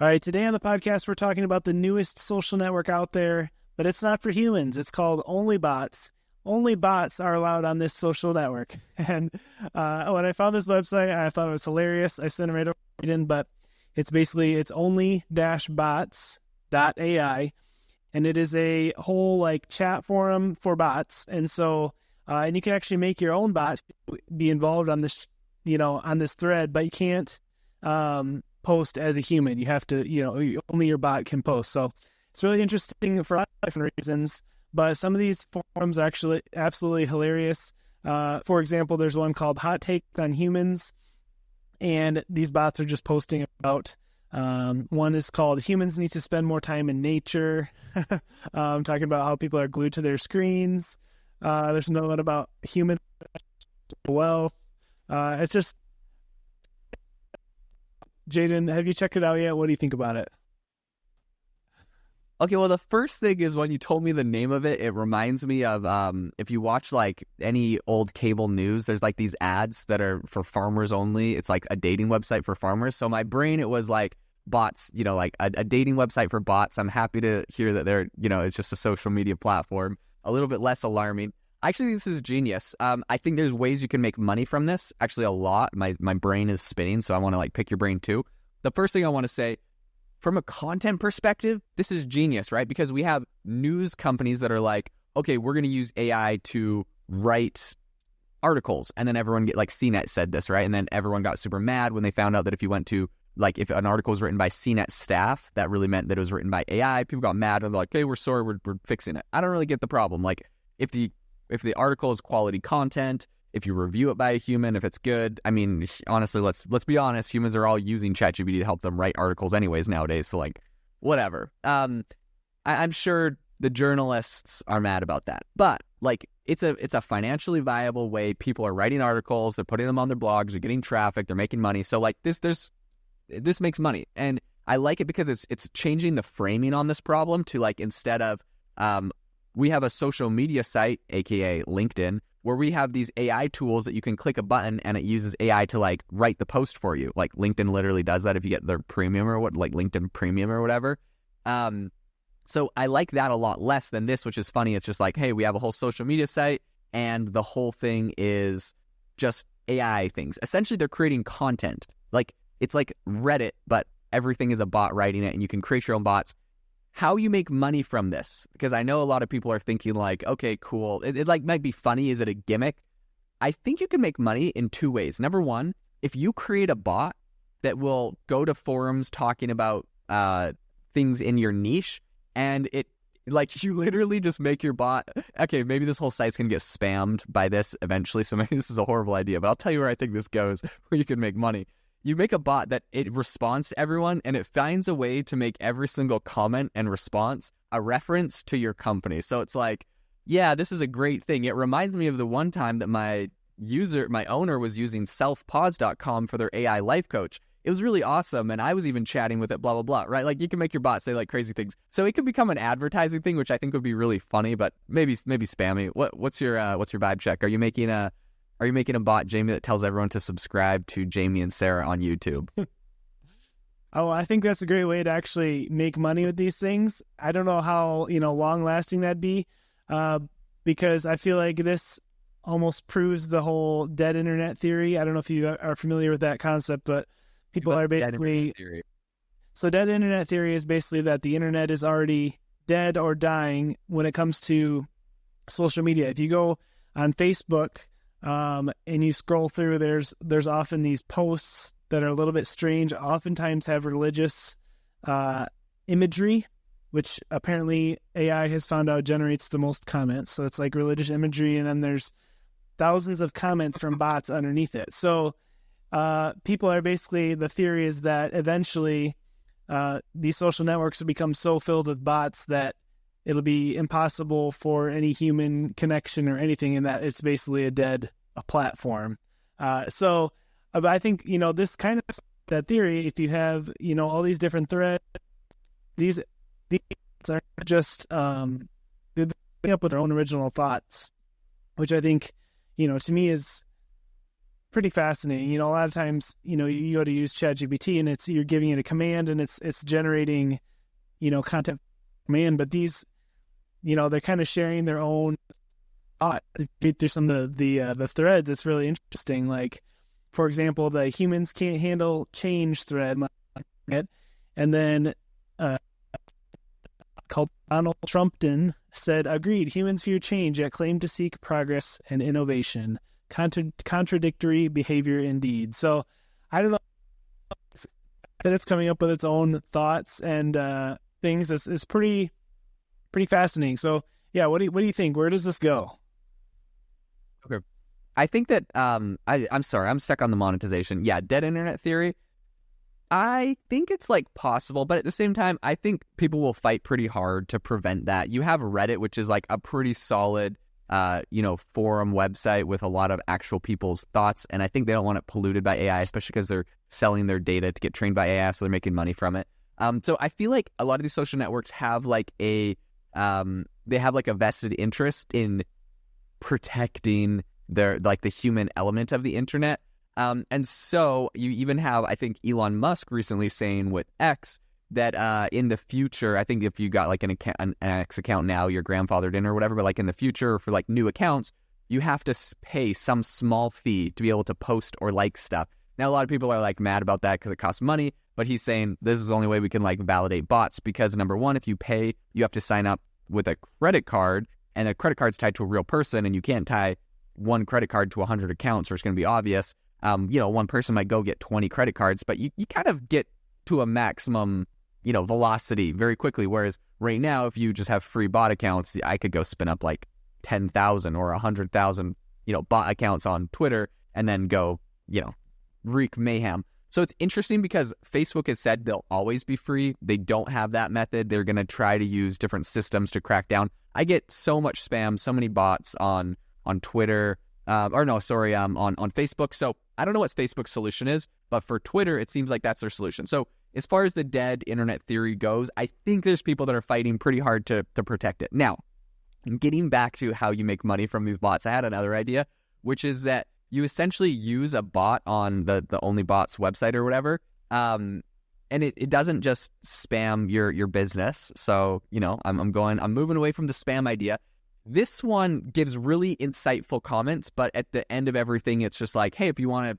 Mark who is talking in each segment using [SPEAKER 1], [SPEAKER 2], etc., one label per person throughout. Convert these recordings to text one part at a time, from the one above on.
[SPEAKER 1] All right, today on the podcast, we're talking about the newest social network out there, but it's not for humans. It's called OnlyBots. Only bots are allowed on this social network. And when I found this website, I thought it was hilarious. I sent it right over, but it's only-bots.ai, and it is a whole like chat forum for bots. And so, and you can actually make your own bot be involved on this, on this thread, but you can't post as a human. You have to, only your bot can post. So it's really interesting for a lot of different reasons, but some of these forums are actually absolutely hilarious. For example, there's one called Hot Takes on Humans, and these bots are just posting about, one is called Humans Need to Spend More Time in Nature, talking about how people are glued to their screens. There's another one about human wealth. It's just, Jaden, have you checked it out yet? What do you think about it?
[SPEAKER 2] Okay, well, the first thing is when you told me the name of it, it reminds me of if you watch like any old cable news, there's like these ads that are for farmers only. It's like a dating website for farmers. So my brain, it was like bots, like a dating website for bots. I'm happy to hear that they're, it's just a social media platform. A little bit less alarming. I actually think this is genius. I think there's ways you can make money from this. Actually, a lot. My brain is spinning, so I want to like pick your brain too. The first thing I want to say, from a content perspective, this is genius, right? Because we have news companies that are like, okay, we're going to use AI to write articles. And then everyone like CNET said this, right? And then everyone got super mad when they found out that if you went to, like, if an article was written by CNET staff, that really meant that it was written by AI. People got mad and they're like, hey, we're sorry, we're fixing it. I don't really get the problem. Like, if the article is quality content, if you review it by a human, if it's good, I mean, honestly, let's be honest, humans are all using ChatGPT to help them write articles anyways nowadays, so like, whatever. I'm sure the journalists are mad about that, but like, it's a financially viable way. People are writing articles, they're putting them on their blogs, they're getting traffic, they're making money. So like, this makes money, and I like it because it's changing the framing on this problem to like, instead of we have a social media site, aka LinkedIn, where we have these AI tools that you can click a button and it uses AI to like write the post for you. Like LinkedIn literally does that if you get their premium or what, like LinkedIn Premium or whatever. So I like that a lot less than this, which is funny. It's just like, hey, we have a whole social media site and the whole thing is just AI things. Essentially, they're creating content. Like, it's like Reddit, but everything is a bot writing it and you can create your own bots. How you make money from this? Because I know a lot of people are thinking like, okay, cool. It like might be funny. Is it a gimmick? I think you can make money in two ways. Number one, if you create a bot that will go to forums talking about things in your niche, and it like you literally just make your bot. Okay, maybe this whole site's gonna get spammed by this eventually, so maybe this is a horrible idea. But I'll tell you where I think this goes, where you can make money. You make a bot that it responds to everyone and it finds a way to make every single comment and response a reference to your company. So it's like, yeah, this is a great thing. It reminds me of the one time that my owner was using selfpods.com for their AI life coach. It was really awesome. And I was even chatting with it, blah, blah, blah, right? Like you can make your bot say like crazy things. So it could become an advertising thing, which I think would be really funny, but maybe spammy. What's your vibe check? Are you making a bot, Jamie, that tells everyone to subscribe to Jamie and Sarah on YouTube?
[SPEAKER 1] Oh, I think that's a great way to actually make money with these things. I don't know how, long lasting that'd be, because I feel like this almost proves the whole dead internet theory. I don't know if you are familiar with that concept, but people are basically... So dead internet theory is basically that the internet is already dead or dying when it comes to social media. If you go on Facebook, and you scroll through, there's often these posts that are a little bit strange, oftentimes have religious imagery, which apparently AI has found out generates the most comments. So it's like religious imagery, and then there's thousands of comments from bots underneath it. So people are basically, the theory is that eventually these social networks will become so filled with bots that it'll be impossible for any human connection or anything, in that it's basically a platform. So I think, this kind of that theory, if you have, all these different threads, these are just, they're coming up with their own original thoughts, which I think, to me is pretty fascinating. You know, a lot of times, you know, you go to use ChatGPT and you're giving it a command and it's generating, you know, content command, but these, you know, they're kind of sharing their own thought through some of the threads. It's really interesting. Like, for example, the humans can't handle change thread, and then called Donald Trumpton said, agreed, humans fear change yet claim to seek progress and innovation. Contradictory behavior indeed. So I don't know that it's coming up with its own thoughts and things is pretty fascinating. So yeah, what do you think? Where does this go?
[SPEAKER 2] Okay. I think that I'm sorry, I'm stuck on the monetization. Yeah, dead internet theory. I think it's like possible, but at the same time, I think people will fight pretty hard to prevent that. You have Reddit, which is like a pretty solid, forum website with a lot of actual people's thoughts, and I think they don't want it polluted by AI, especially because they're selling their data to get trained by AI, so they're making money from it. So I feel like a lot of these social networks have like a vested interest in protecting the human element of the internet. And so you even have, I think, Elon Musk recently saying with X that in the future, I think if you got like an X account now, you're grandfathered in or whatever, but like in the future for like new accounts, you have to pay some small fee to be able to post or like stuff. Now, a lot of people are like mad about that because it costs money, but he's saying this is the only way we can like validate bots because number one, if you pay, you have to sign up with a credit card, and a credit card's tied to a real person, and you can't tie one credit card to 100 accounts or it's going to be obvious. One person might go get 20 credit cards, but you kind of get to a maximum, velocity very quickly. Whereas right now, if you just have free bot accounts, I could go spin up like 10,000 or 100,000, bot accounts on Twitter and then go, wreak mayhem. So it's interesting because Facebook has said they'll always be free. They don't have that method. They're going to try to use different systems to crack down. I get so much spam, so many bots on Twitter, on Facebook. So I don't know what Facebook's solution is, but for Twitter, it seems like that's their solution. So as far as the dead internet theory goes, I think there's people that are fighting pretty hard to protect it. Now, getting back to how you make money from these bots, I had another idea, which is that you essentially use a bot on the OnlyBots website or whatever, and it doesn't just spam your business. So, I'm moving away from the spam idea. This one gives really insightful comments, but at the end of everything, it's just like, hey, if you want to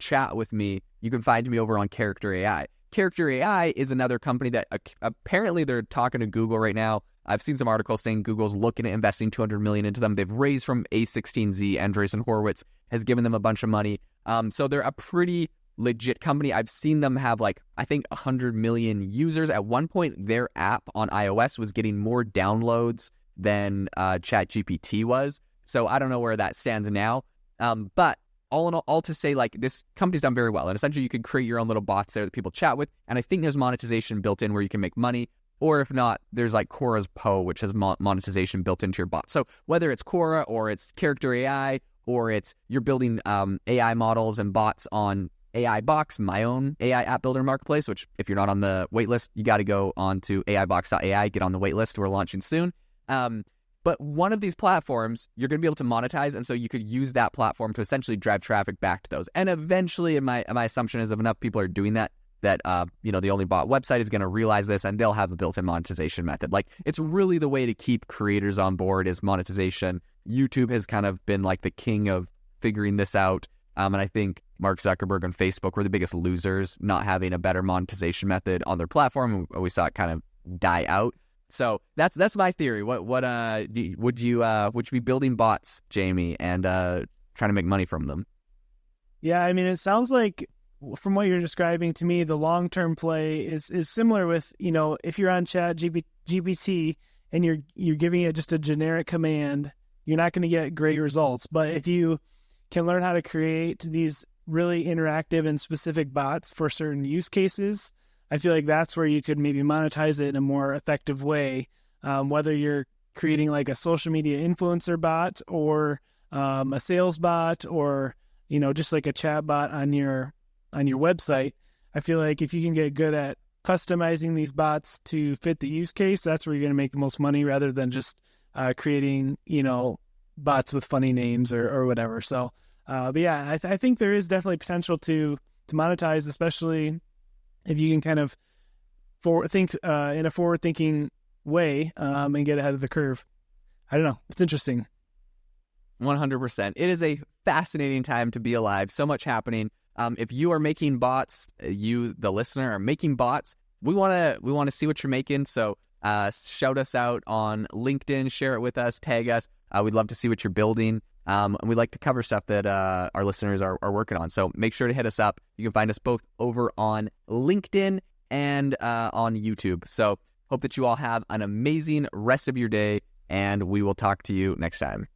[SPEAKER 2] chat with me, you can find me over on Character AI. Character AI is another company that apparently they're talking to Google right now. I've seen some articles saying Google's looking at investing $200 million into them. They've raised from A16Z. Andreessen Horowitz has given them a bunch of money. So they're a pretty legit company. I've seen them have I think 100 million users. At one point, their app on iOS was getting more downloads than ChatGPT was. So I don't know where that stands now. But all in all to say, this company's done very well. And essentially, you can create your own little bots there that people chat with. And I think there's monetization built in where you can make money. Or if not, there's like Quora's Poe, which has monetization built into your bot. So whether it's Quora or it's Character AI or it's you're building AI models and bots on AI Box, my own AI app builder marketplace, which if you're not on the waitlist, you got to go on to AIbox.ai, get on the waitlist. We're launching soon. But one of these platforms, you're going to be able to monetize, and so you could use that platform to essentially drive traffic back to those. And eventually, my assumption is if enough people are doing that the OnlyBot website is going to realize this, and they'll have a built-in monetization method. It's really the way to keep creators on board is monetization. YouTube has kind of been like the king of figuring this out, and I think Mark Zuckerberg and Facebook were the biggest losers not having a better monetization method on their platform. We saw it kind of die out. So that's my theory. What would you be building bots, Jamie, and trying to make money from them?
[SPEAKER 1] Yeah, I mean, it sounds like from what you're describing to me, the long-term play is similar with, if you're on ChatGPT and you're giving it just a generic command, you're not going to get great results. But if you can learn how to create these really interactive and specific bots for certain use cases, I feel like that's where you could maybe monetize it in a more effective way, whether you're creating like a social media influencer bot or a sales bot or, just like a chat bot on your website. I feel like if you can get good at customizing these bots to fit the use case, that's where you're going to make the most money rather than just creating, bots with funny names or whatever. So But yeah, I think there is definitely potential to monetize, especially if you can kind of think in a forward thinking way and get ahead of the curve. I don't know. It's interesting.
[SPEAKER 2] 100%. It is a fascinating time to be alive. So much happening. If you are making bots, you, the listener, are making bots, we want to see what you're making. So shout us out on LinkedIn, share it with us, tag us. We'd love to see what you're building. And we like to cover stuff that our listeners are working on. So make sure to hit us up. You can find us both over on LinkedIn and on YouTube. So hope that you all have an amazing rest of your day, and we will talk to you next time.